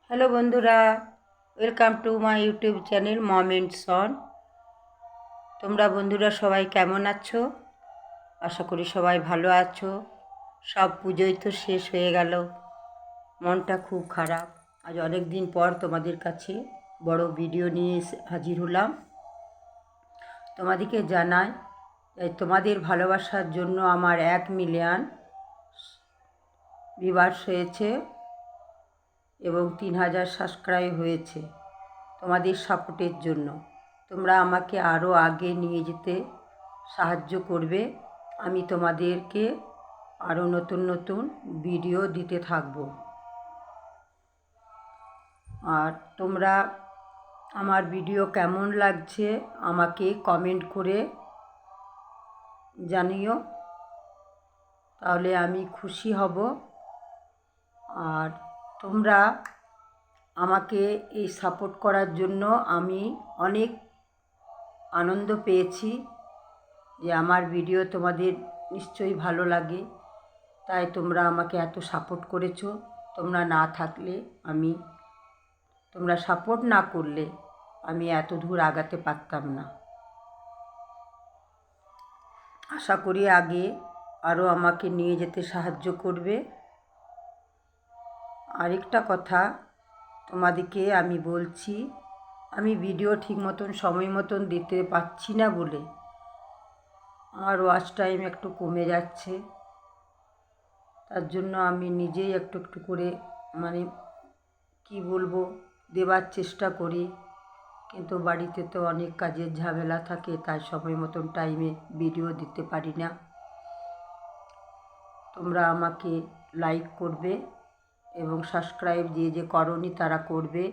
Hello বন্ধুরা, welcome to my YouTube channel mom and son. তোমরা বন্ধুরা সবাই কেমন আছো? আশা করি সবাই ভালো আছো। সব পুজোই তো শেষ হয়ে গেল, মনটা খুব খারাপ। আজ অনেক দিন পর তোমাদের কাছে বড় ভিডিও নিয়ে হাজির হলাম। তোমাদেরকে জানাই, তোমাদের ভালোবাসার জন্য আমার 1 মিলিয়ন ভিউয়ার্স হয়েছে এবং 3000 সাবস্ক্রাইব হয়েছে তোমাদের সাপোর্টের জন্য। তোমরা আমাকে আরও আগে নিয়ে যেতে সাহায্য করবে। আমি তোমাদেরকে আরও নতুন নতুন ভিডিও দিতে থাকব। আর তোমরা আমার ভিডিও কেমন লাগছে আমাকে কমেন্ট করে জানিও, তাহলে আমি খুশি হব। আর তোমরা আমাকে এই সাপোর্ট করার জন্য আমি অনেক আনন্দ পেয়েছি যে আমার ভিডিও তোমাদের নিশ্চয়ই ভালো লাগে, তাই তোমরা আমাকে এত সাপোর্ট করেছো। তোমরা না থাকলে তোমরা সাপোর্ট না করলে আমি এত দূর আগাতে পারতাম না। আশা করি আগে আরও আমাকে নিয়ে যেতে সাহায্য করবে। আরেকটা কথা তোমাদেরকে আমি বলছি, আমি ভিডিও ঠিক মতন সময় মতন দিতে পারছি না বলে আমার ওয়াচ টাইম একটু কমে যাচ্ছে। তার জন্য আমি নিজেই একটু একটু করে কি বলবো, দেবার চেষ্টা করি, কিন্তু বাড়িতে তো অনেক কাজের ঝামেলা থাকে, তাই সময় মতন টাইমে ভিডিও দিতে পারি না। তোমরা আমাকে লাইক করবে এবং সাবস্ক্রাইব যে করনি তারা করবে,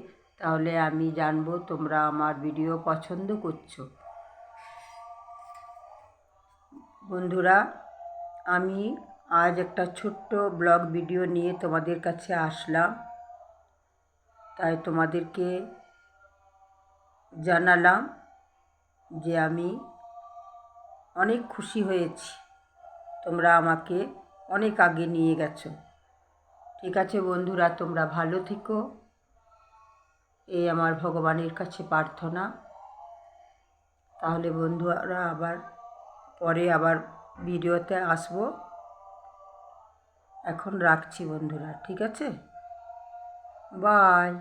তাহলে আমি জানবো তোমরা আমার ভিডিও পছন্দ করছো। বন্ধুরা, আমি আজ একটা ছোট্ট ব্লগ ভিডিও নিয়ে তোমাদের কাছে আসলাম, তাই তোমাদেরকে জানালাম যে আমি অনেক খুশি হয়েছি, তোমরা আমাকে অনেক আগে নিয়ে গেছো। ঠিক আছে বন্ধুরা, তোমরা ভালো থেকো, এই আমার ভগবানের কাছে প্রার্থনা। তাহলে বন্ধুরা পরে আবার ভিডিওতে আসবো। এখন রাখছি বন্ধুরা, ঠিক আছে? বাই।